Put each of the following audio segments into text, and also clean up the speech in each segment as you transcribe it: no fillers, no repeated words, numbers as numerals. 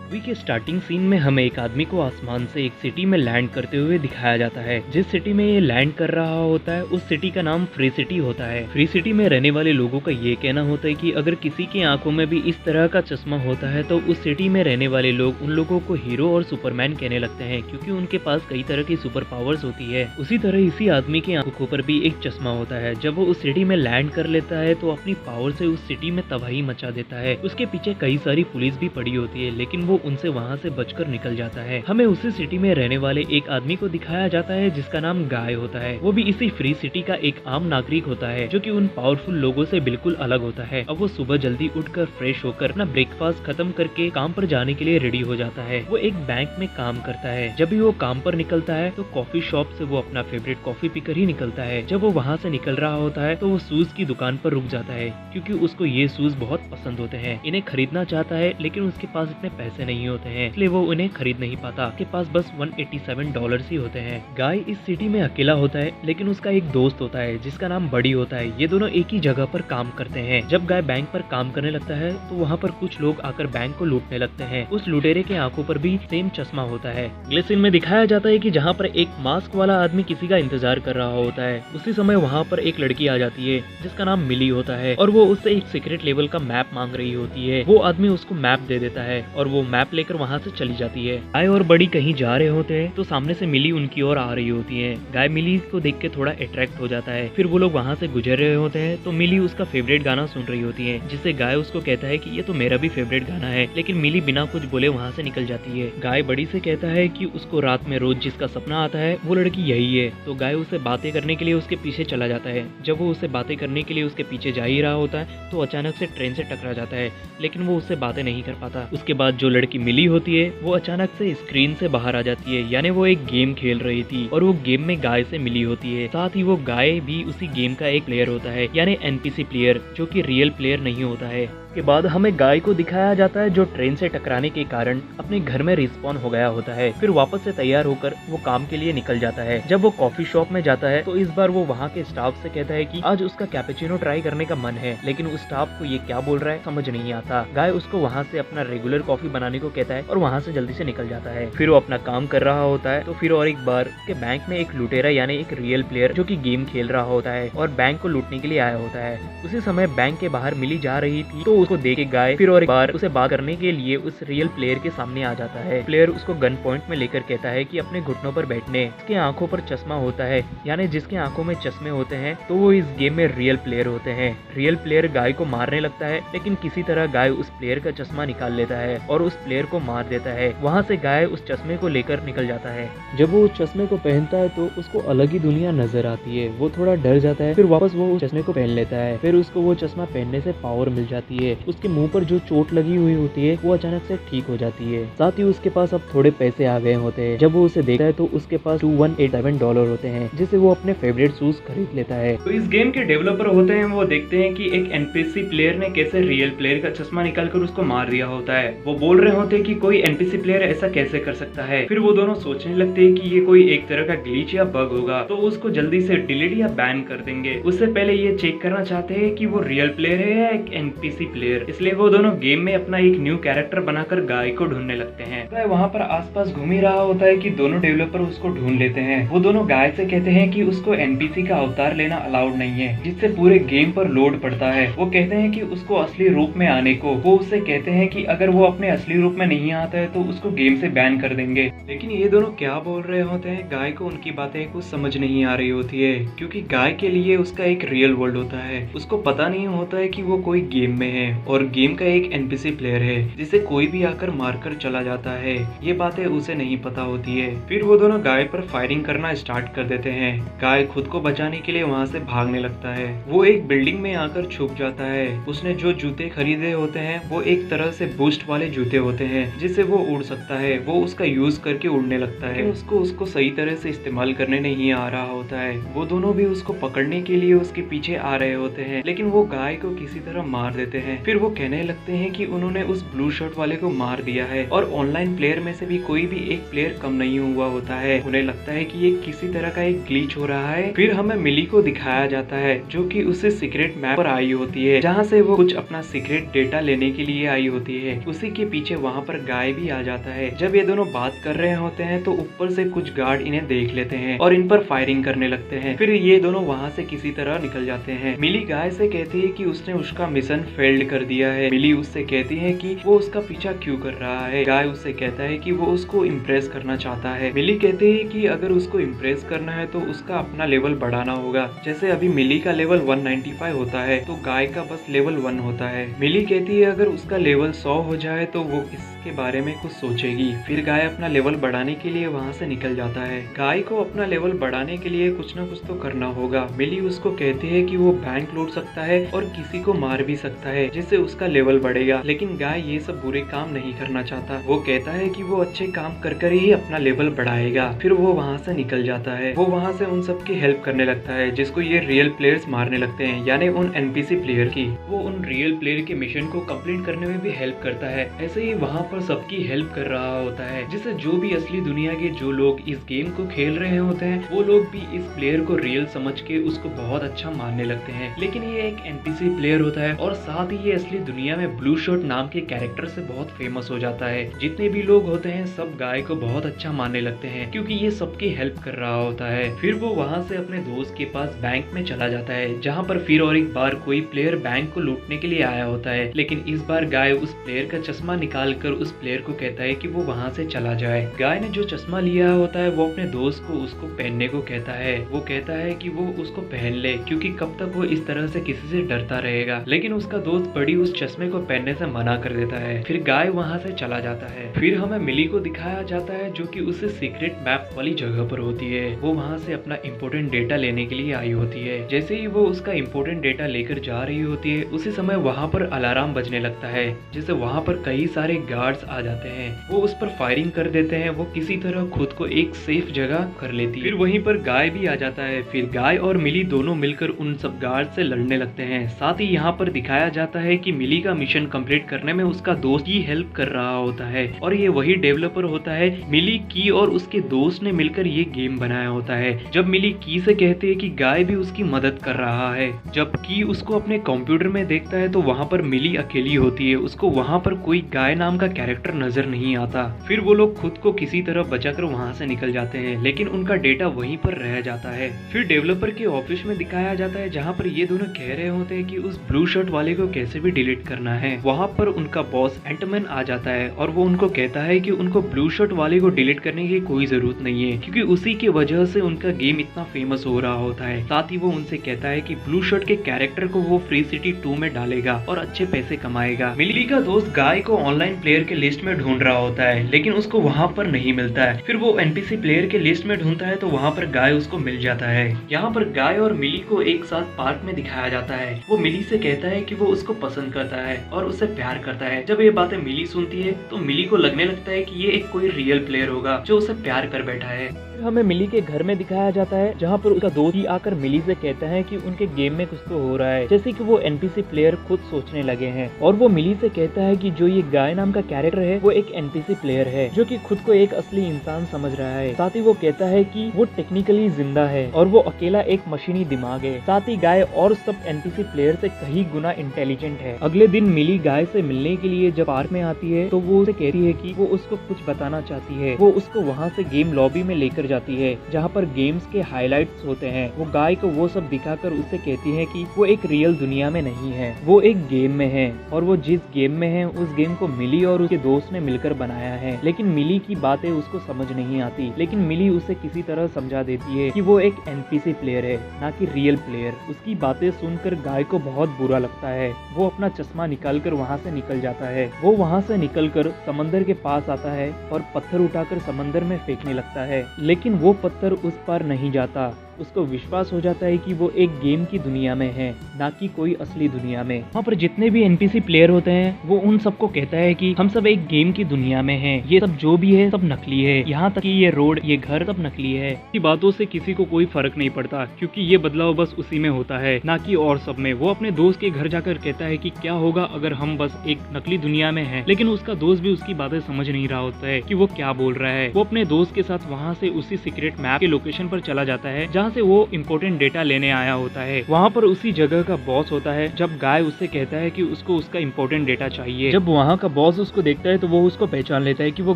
Movie के starting scene में हमें एक आदमी को आसमान से एक सिटी में लैंड करते हुए दिखाया जाता है। जिस सिटी में ये लैंड कर रहा होता है उस सिटी का नाम फ्री सिटी होता है। फ्री सिटी में रहने वाले लोगों का ये कहना होता है कि अगर किसी की आंखों में भी इस तरह का चश्मा होता है तो उस सिटी में रहने वाले लोग उन लोगों को हीरो और सुपरमैन कहने लगते हैं, क्योंकि उनके पास कई तरह की सुपर पावर्स होती है। उसी तरह इसी आदमी की आंखों पर भी एक चश्मा होता है। जब वो उस सिटी में लैंड कर लेता है तो अपनी पावर से उस सिटी में तबाही मचा देता है। उसके पीछे कई सारी पुलिस भी पड़ी होती है, लेकिन वो उनसे वहाँ से बचकर निकल जाता है। हमें उसी सिटी में रहने वाले एक आदमी को दिखाया जाता है जिसका नाम गाय होता है। वो भी इसी फ्री सिटी का एक आम नागरिक होता है जो कि उन पावरफुल लोगों से बिल्कुल अलग होता है। अब वो सुबह जल्दी उठकर फ्रेश होकर अपना ब्रेकफास्ट खत्म करके काम पर जाने के लिए रेडी हो जाता है। वो एक बैंक में काम करता है। जब भी वो काम पर निकलता है तो कॉफी शॉप से वो अपना फेवरेट कॉफी पीकर ही निकलता है। जब वो वहाँ से निकल रहा होता है तो वो शूज की दुकान पर रुक जाता है, क्योंकि उसको ये शूज बहुत पसंद होते हैं। इन्हें खरीदना चाहता है, लेकिन उसके पास इतने पैसे नहीं होते हैं, इसलिए वो उन्हें खरीद नहीं पाता। उसके पास बस $187 ही होते हैं। गाय इस सिटी में अकेला होता है, लेकिन उसका एक दोस्त होता है जिसका नाम बडी होता है। ये दोनों एक ही जगह पर काम करते हैं। जब गाय बैंक पर काम करने लगता है तो वहाँ पर कुछ लोग आकर बैंक को लूटने लगते हैं। उस लुटेरे के आंखों पर भी सेम चश्मा होता है। अगले सीन में दिखाया जाता है कि जहाँ पर एक मास्क वाला आदमी किसी का इंतजार कर रहा होता है, उसी समय वहाँ पर एक लड़की आ जाती है जिसका नाम मिली होता है और वो उससे एक सीक्रेट लेवल का मैप मांग रही होती है। वो आदमी उसको मैप दे देता है और वो मैप लेकर वहाँ से चली जाती है। गाय और बड़ी कहीं जा रहे होते हैं तो सामने से मिली उनकी ओर आ रही होती है। गाय मिली को देख के थोड़ा अट्रैक्ट हो जाता है। फिर वो लोग वहाँ से गुजर रहे होते हैं तो मिली उसका फेवरेट गाना सुन रही होती है, जिससे गाय उसको कहता है कि ये तो मेरा भी फेवरेट गाना है, लेकिन मिली बिना कुछ बोले वहाँ से निकल जाती है। गाय बड़ी से कहता है कि उसको रात में रोज जिसका सपना आता है वो लड़की यही है, तो गाय उससे बातें करने के लिए उसके पीछे चला जाता है। जब वो उससे बातें करने के लिए उसके पीछे जा ही रहा होता है तो अचानक से ट्रेन से टकरा जाता है, लेकिन वो उससे बातें नहीं कर पाता। उसके बाद जो लड़की मिली होती है वो अचानक से स्क्रीन से बाहर आ जाती है, यानी वो एक गेम खेल रही थी और वो गेम में गाय से मिली होती है। साथ ही वो गाय भी उसी गेम का एक प्लेयर होता है, यानी एनपीसी प्लेयर, जो कि रियल प्लेयर नहीं होता है। के बाद हमें गाय को दिखाया जाता है जो ट्रेन से टकराने के कारण अपने घर में रिस्पॉन हो गया होता है। फिर वापस से तैयार होकर वो काम के लिए निकल जाता है। जब वो कॉफी शॉप में जाता है तो इस बार वो वहाँ के स्टाफ से कहता है कि आज उसका कैपेचिनो ट्राई करने का मन है, लेकिन उस स्टाफ को ये क्या बोल रहा है समझ नहीं आता। गाय उसको वहाँ से अपना रेगुलर कॉफी बनाने को कहता है और वहाँ से जल्दी से निकल जाता है। फिर वो अपना काम कर रहा होता है तो फिर और एक बार उसके बैंक में एक लुटेरा यानी एक रियल प्लेयर जो कि गेम खेल रहा होता है और बैंक को लूटने के लिए आया होता है। उसी समय बैंक के बाहर मिली जा रही थी तो उसको देख के गाय फिर और एक बार उसे बात करने के लिए उस रियल प्लेयर के सामने आ जाता है। प्लेयर उसको गन पॉइंट में लेकर कहता है कि अपने घुटनों पर बैठने। इसके आंखों पर चश्मा होता है, यानी जिसके आंखों में चश्मे होते हैं तो वो इस गेम में रियल प्लेयर होते हैं। रियल प्लेयर गाय को मारने लगता है, लेकिन किसी तरह गाय उस प्लेयर का चश्मा निकाल लेता है और उस प्लेयर को मार देता है। वहाँ से गाय उस चश्मे को लेकर निकल जाता है। जब वो उस चश्मे को पहनता है तो उसको अलग ही दुनिया नजर आती है। वो थोड़ा डर जाता है, फिर वापस वो उस चश्मे को पहन लेता है। फिर उसको वो चश्मा पहनने से पावर मिल जाती है। उसके मुंह पर जो चोट लगी हुई होती है वो अचानक से ठीक हो जाती है। साथ ही उसके पास अब थोड़े पैसे आ गए होते हैं। जब वो उसे देखता है तो उसके पास $187 होते हैं, जिससे वो अपने फेवरेट शूज खरीद लेता है। तो इस गेम के डेवलपर होते हैं वो देखते हैं कि एक एनपीसी प्लेयर ने कैसे रियल प्लेयर का चश्मा निकालकर उसको मार दिया होता है। वो बोल रहे होते हैं कि कोई एनपीसी प्लेयर ऐसा कैसे कर सकता है। फिर वो दोनों सोचने लगते हैं कि ये कोई एक तरह का ग्लिच या बग होगा, तो उसको जल्दी से डिलीट या बैन कर देंगे। उससे पहले ये चेक करना चाहते हैं कि वो रियल प्लेयर है या एक एनपीसी प्लेयर, इसलिए वो दोनों गेम में अपना एक न्यू कैरेक्टर बनाकर गाय को ढूंढने लगते हैं। गाय वहाँ पर आसपास घूम ही रहा होता है कि दोनों डेवलपर उसको ढूंढ लेते हैं। वो दोनों गाय से कहते हैं कि उसको एनपीसी का अवतार लेना अलाउड नहीं है, जिससे पूरे गेम पर लोड पड़ता है। वो कहते हैं कि उसको असली रूप में आने को। वो उससे कहते हैं कि अगर वो अपने असली रूप में नहीं आता है तो उसको गेम से बैन कर देंगे। लेकिन ये दोनों क्या बोल रहे होते हैं, गाय को उनकी बातें कुछ समझ नहीं आ रही होती है, क्योंकि गाय के लिए उसका एक रियल वर्ल्ड होता है। उसको पता नहीं होता है कि वो कोई गेम में है और गेम का एक एनपीसी प्लेयर है जिसे कोई भी आकर मारकर चला जाता है। ये बातें उसे नहीं पता होती है। फिर वो दोनों गाय पर फायरिंग करना स्टार्ट कर देते हैं। गाय खुद को बचाने के लिए वहाँ से भागने लगता है। वो एक बिल्डिंग में आकर छुप जाता है। उसने जो जूते खरीदे होते हैं वो एक तरह से बूस्ट वाले जूते होते हैं जिससे वो उड़ सकता है। वो उसका यूज करके उड़ने लगता है। उसको सही तरह से इस्तेमाल करने नहीं आ रहा होता है। वो दोनों भी उसको पकड़ने के लिए उसके पीछे आ रहे होते हैं, लेकिन वो गाय को किसी तरह मार देते हैं। हैं। फिर वो कहने लगते हैं कि उन्होंने उस ब्लू शर्ट वाले को मार दिया है और ऑनलाइन प्लेयर में से भी कोई भी एक प्लेयर कम नहीं हुआ होता है। उन्हें लगता है कि ये किसी तरह का एक ग्लिच हो रहा है। फिर हमें मिली को दिखाया जाता है जो कि उसे सीक्रेट मैप पर आई होती है, जहाँ से वो कुछ अपना सीक्रेट डेटा लेने के लिए आई होती है। उसी के पीछे वहाँ पर गाय भी आ जाता है। जब ये दोनों बात कर रहे होते हैं तो ऊपर से कुछ गार्ड इन्हें देख लेते हैं और इन पर फायरिंग करने लगते हैं। फिर ये दोनों वहाँ से किसी तरह निकल जाते हैं। मिली गाय से कहती है कि उसने उसका मिशन फेल्ड कर दिया है। मिली उससे कहती है कि वो उसका पीछा क्यों कर रहा है। गाय उससे कहता है कि वो उसको इम्प्रेस करना चाहता है। मिली कहती है कि अगर उसको इम्प्रेस करना है तो उसका अपना लेवल बढ़ाना होगा। जैसे अभी मिली का लेवल 195 होता है तो गाय का बस लेवल 1 होता है। मिली कहती है अगर उसका लेवल 100 हो जाए तो वो इसके बारे में कुछ सोचेगी। फिर गाय अपना लेवल बढ़ाने के लिए वहाँ से निकल जाता है। गाय को अपना लेवल बढ़ाने के लिए कुछ न कुछ तो करना होगा। मिली उसको कहती है कि वो बैंक लूट सकता है और किसी को मार भी सकता है जिससे उसका लेवल बढ़ेगा, लेकिन गाय ये सब बुरे काम नहीं करना चाहता। वो कहता है कि वो अच्छे काम कर कर ही अपना लेवल बढ़ाएगा। फिर वो वहाँ से निकल जाता है। वो वहाँ से उन सब की हेल्प करने लगता है जिसको ये रियल प्लेयर्स मारने लगते हैं, यानी उन एनपीसी प्लेयर की। वो उन रियल प्लेयर के मिशन को कंप्लीट करने में भी हेल्प करता है। ऐसे ही वहाँ पर सबकी हेल्प कर रहा होता है, जिससे जो भी असली दुनिया के जो लोग इस गेम को खेल रहे होते हैं वो लोग भी इस प्लेयर को रियल समझ के उसको बहुत अच्छा मानने लगते हैं। लेकिन ये एक एनपीसी प्लेयर होता है और साथ ही ये असली दुनिया में ब्लू शर्ट नाम के कैरेक्टर से बहुत फेमस हो जाता है। जितने भी लोग होते हैं सब गाय को बहुत अच्छा मानने लगते हैं क्योंकि ये सबकी हेल्प कर रहा होता है। फिर वो वहाँ से अपने दोस्त के पास बैंक में चला जाता है, जहाँ पर फिर और एक बार कोई प्लेयर बैंक को लूटने के लिए आया होता है। लेकिन इस बार गाय उस प्लेयर का चश्मा निकाल कर उस प्लेयर को कहता है कि वो वहाँ से चला जाए। गाय ने जो चश्मा लिया होता है वो अपने दोस्त को उसको पहनने को कहता है। वो कहता है कि वो उसको पहन ले क्योंकि कब तक वो इस तरह से किसी से डरता रहेगा, लेकिन उसका दोस्त बड़ी उस चश्मे को पहनने से मना कर देता है। फिर गाय वहाँ से चला जाता है। फिर हमें मिली को दिखाया जाता है जो कि उसे सीक्रेट मैप वाली जगह पर होती है। वो वहाँ से अपना इम्पोर्टेंट डेटा लेने के लिए आई होती है। जैसे ही वो उसका इम्पोर्टेंट डेटा लेकर जा रही होती है उसी समय वहाँ पर अलार्म बजने लगता है, जिससे वहाँ पर कई सारे गार्ड्स आ जाते हैं। वो उस पर फायरिंग कर देते हैं। वो किसी तरह खुद को एक सेफ जगह कर लेती है। फिर वहीं पर गाय भी आ जाता है। फिर गाय और मिली दोनों मिलकर उन सब गार्ड से लड़ने लगते हैं। साथ ही यहाँ पर दिखाया जाता है कि मिली का मिशन कंप्लीट करने में उसका दोस्त ही हेल्प कर रहा होता है और ये वही डेवलपर होता है। मिली की और उसके दोस्त ने मिलकर ये गेम बनाया होता है। जब मिली की से कहते हैं कि गाय भी उसकी मदद कर रहा है, जब की उसको अपने कंप्यूटर में देखता है तो वहाँ पर मिली अकेली होती है। उसको वहाँ पर कोई गाय नाम का कैरेक्टर नजर नहीं आता। फिर वो लोग खुद को किसी तरह बचाकर वहाँ से निकल जाते हैं, लेकिन उनका डेटा वहीं पर रह जाता है। फिर डेवलपर के ऑफिस में दिखाया जाता है जहाँ पर ये दोनों कह रहे होते हैं कि उस ब्लू शर्ट वाले को कैसे भी डिलीट करना है। वहाँ पर उनका बॉस एंटमैन आ जाता है और वो उनको कहता है कि उनको ब्लू शर्ट वाले को डिलीट करने की कोई जरूरत नहीं है क्योंकि उसी की वजह से उनका गेम इतना फेमस हो रहा होता है। साथ ही वो उनसे कहता है कि ब्लू शर्ट के कैरेक्टर को वो फ्री सिटी 2 में डालेगा और अच्छे पैसे कमाएगा। मिली का दोस्त गाय को ऑनलाइन प्लेयर के लिस्ट में ढूंढ रहा होता है, लेकिन उसको वहाँ पर नहीं मिलता है। फिर वो एनपीसी प्लेयर के लिस्ट में ढूंढता है तो वहाँ पर गाय उसको मिल जाता है। यहाँ पर गाय और मिली को एक साथ पार्क में दिखाया जाता है। वो मिली से कहता है कि वो उसको पसंद करता है और उससे प्यार करता है। जब ये बातें मिली सुनती है तो मिली को लगने लगता है कि ये एक कोई रियल प्लेयर होगा जो उसे प्यार कर बैठा है। हमें मिली के घर में दिखाया जाता है जहाँ पर उसका दोस्त ही आकर मिली से कहता है कि उनके गेम में कुछ तो हो रहा है, जैसे कि वो एनपीसी प्लेयर खुद सोचने लगे हैं। और वो मिली से कहता है कि जो ये गाय नाम का कैरेक्टर है वो एक एनपीसी प्लेयर है जो कि खुद को एक असली इंसान समझ रहा है। साथ ही वो कहता है कि वो टेक्निकली जिंदा है और वो अकेला एक मशीनी दिमाग है। साथ ही गाय और सब एनपीसी प्लेयर से कहीं गुना इंटेलिजेंट है। अगले दिन मिली गाय से मिलने के लिए जब पार्क में आती है तो वो उसे कहती है कि वो उसको कुछ बताना चाहती है। वो उसको वहाँ से गेम लॉबी में लेकर जाती है जहाँ पर गेम्स के हाइलाइट्स होते हैं। वो गाय को वो सब दिखाकर उससे कहती है कि वो एक रियल दुनिया में नहीं है, वो एक गेम में है और वो जिस गेम में है उस गेम को मिली और उसके दोस्त ने मिलकर बनाया है। लेकिन मिली की बातें उसको समझ नहीं आती, लेकिन मिली उसे किसी तरह समझा देती है कि वो एक एनपीसी प्लेयर है ना कि रियल प्लेयर। उसकी बातें सुनकर गाय को बहुत बुरा लगता है। वो अपना चश्मा निकालकर वहाँ से निकल जाता है। वो वहाँ से निकलकर समंदर के पास आता है और पत्थर उठाकर समंदर में फेंकने लगता है, लेकिन वो पत्थर उस पार नहीं जाता। उसको विश्वास हो जाता है कि वो एक गेम की दुनिया में है, ना कि कोई असली दुनिया में। वहाँ पर जितने भी एनपीसी प्लेयर होते हैं वो उन सबको कहता है कि हम सब एक गेम की दुनिया में हैं, ये सब जो भी है सब नकली है, यहाँ तक कि ये रोड ये घर सब नकली है। की बातों से किसी को कोई फर्क नहीं पड़ता, क्योंकि ये बदलाव बस उसी में होता है, ना कि और सब में। वो अपने दोस्त के घर जाकर कहता है कि क्या होगा अगर हम बस एक नकली दुनिया में हैं, लेकिन उसका दोस्त भी उसकी बातें समझ नहीं रहा होता है कि वो क्या बोल रहा है। वो अपने दोस्त के साथ वहाँ से उसी सीक्रेट मैप के लोकेशन पर चला जाता है जहाँ से वो इम्पोर्टेंट डेटा लेने आया होता है। वहाँ पर उसी जगह का बॉस होता है। जब गाय उससे कहता है कि उसको उसका इम्पोर्टेंट डेटा चाहिए, जब वहाँ का बॉस उसको देखता है तो वो उसको पहचान लेता है कि वो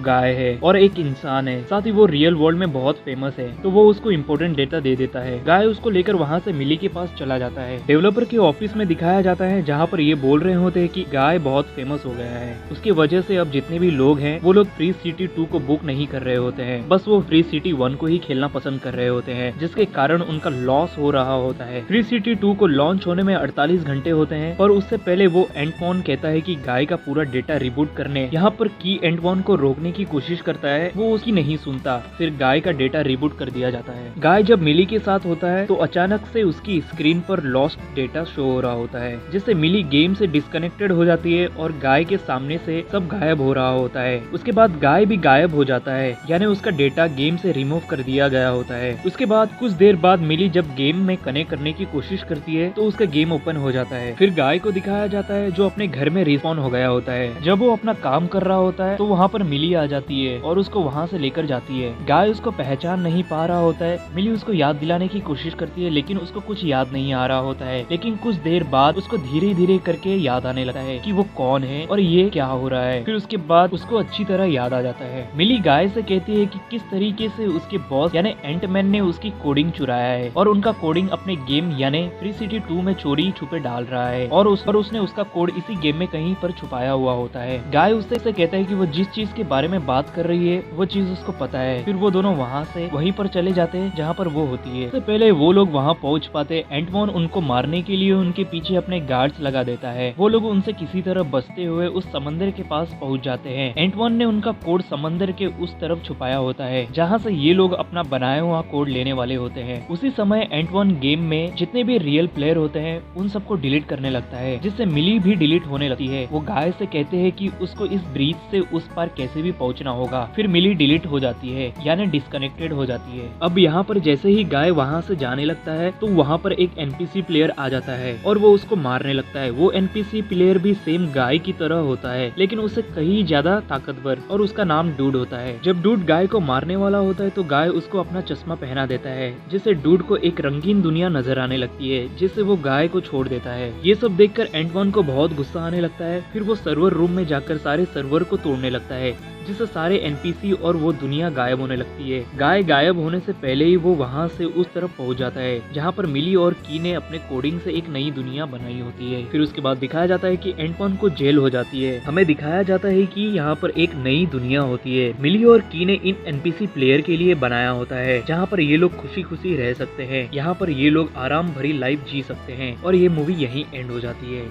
गाय है और एक इंसान है, साथ ही वो रियल वर्ल्ड में बहुत फेमस है, तो वो उसको इम्पोर्टेंट डेटा दे देता है। गाय उसको लेकर वहाँ से मिली के पास चला जाता है। डेवलपर के ऑफिस में दिखाया जाता है जहाँ पर ये बोल रहे होते हैं कि गाय बहुत फेमस हो गया है, उसकी वजह से अब जितने भी लोग हैं वो लोग फ्री सिटी 2 को बुक नहीं कर रहे होते हैं, बस वो फ्री सिटी 1 को ही खेलना पसंद कर रहे होते हैं, जिसके कारण उनका लॉस हो रहा होता है। फ्री सिटी 2 को लॉन्च होने में 48 घंटे होते हैं, और उससे पहले वो एंटमॉन कहता है कि गाय का पूरा डेटा रिबूट करने यहाँ पर की एंटमॉन को रोकने की कोशिश करता है, वो उसकी नहीं सुनता, फिर गाय का डेटा रिबूट कर दिया जाता है। गाय जब मिली के साथ होता है तो अचानक से उसकी स्क्रीन पर लॉस्ट डेटा शो हो रहा होता है, जिससे मिली गेम से डिस्कनेक्टेड हो जाती है और गाय के सामने से सब गायब हो रहा होता है। उसके बाद गाय भी गायब हो जाता है, यानी उसका डेटा गेम से रिमूव कर दिया गया होता है। उसके बाद कुछ देर बाद मिली जब गेम में कनेक्ट करने की कोशिश करती है तो उसका गेम ओपन हो जाता है। फिर गाय को दिखाया जाता है जो अपने घर में रिस्पॉन हो गया होता है। जब वो अपना काम कर रहा होता है तो वहाँ पर मिली आ जाती है और उसको वहाँ से लेकर जाती है। गाय उसको पहचान नहीं पा रहा होता है। मिली उसको याद दिलाने की कोशिश करती है, लेकिन उसको कुछ याद नहीं आ रहा होता है। लेकिन कुछ देर बाद उसको धीरे धीरे करके याद आने लगता है कि वो कौन है और ये क्या हो रहा है। फिर उसके बाद उसको अच्छी तरह याद आ जाता है। मिली गाय से कहती है कि किस तरीके से उसके बॉस यानी एंटमैन ने उसकी कोडिंग चुराया है और उनका कोडिंग अपने गेम यानी फ्री सिटी 2 में चोरी छुपे डाल रहा है, और उसने उसका कोड इसी गेम में कहीं पर छुपाया हुआ होता है। गाय उससे कहता है कि वो जिस चीज के बारे में बात कर रही है वो चीज उसको पता है। फिर वो दोनों वहाँ से वहीं पर चले जाते हैं जहाँ पर वो होती है। इससे पहले वो लोग वहाँ पहुँच पाते, एंटमॉन उनको मारने के लिए उनके पीछे अपने गार्ड्स लगा देता है। वो लोग उनसे किसी तरह बचते हुए उस समंदर के पास पहुँच जाते हैं। एंटमॉन ने उनका कोड समंदर के उस तरफ छुपाया होता है जहाँ से ये लोग अपना बनाया हुआ कोड लेने वाले होते हैं। उसी समय एंटमॉन गेम में जितने भी रियल प्लेयर होते हैं उन सबको डिलीट करने लगता है, जिससे मिली भी डिलीट होने लगती है। वो गाय से कहते हैं कि उसको इस ब्रिज से उस पार कैसे भी पहुंचना होगा। फिर मिली डिलीट हो जाती है, यानी डिस्कनेक्टेड हो जाती है। अब यहाँ पर जैसे ही गाय वहाँ से जाने लगता है तो वहाँ पर एक एनपीसी प्लेयर आ जाता है और वो उसको मारने लगता है। वो एनपीसी प्लेयर भी सेम गाय की तरह होता है, लेकिन उससे कहीं ज्यादा ताकतवर, और उसका नाम डूड होता है। जब डूड गाय को मारने वाला होता है तो गाय उसको अपना चश्मा पहना देता है, जिससे डूड को एक रंगीन दुनिया नजर आने लगती है, जिससे वो गाय को छोड़ देता है। ये सब देखकर एंटमॉन को बहुत गुस्सा आने लगता है। फिर वो सर्वर रूम में जाकर सारे सर्वर को तोड़ने लगता है, जिससे सारे एनपीसी और वो दुनिया गायब होने लगती है। गाय गायब होने से पहले ही वो वहाँ से उस तरफ पहुँच जाता है जहाँ पर मिली और की ने अपने कोडिंग से एक नई दुनिया बनाई होती है। फिर उसके बाद दिखाया जाता है कि एंटमॉन को जेल हो जाती है। हमें दिखाया जाता है कि यहाँ पर एक नई दुनिया होती है, मिली और की ने इन एनपीसी प्लेयर के लिए बनाया होता है, जहाँ पर ये लोग खुशी खुशी रह सकते हैं, यहाँ पर ये लोग आराम भरी लाइफ जी सकते हैं, और ये मूवी यहीं एंड हो जाती है।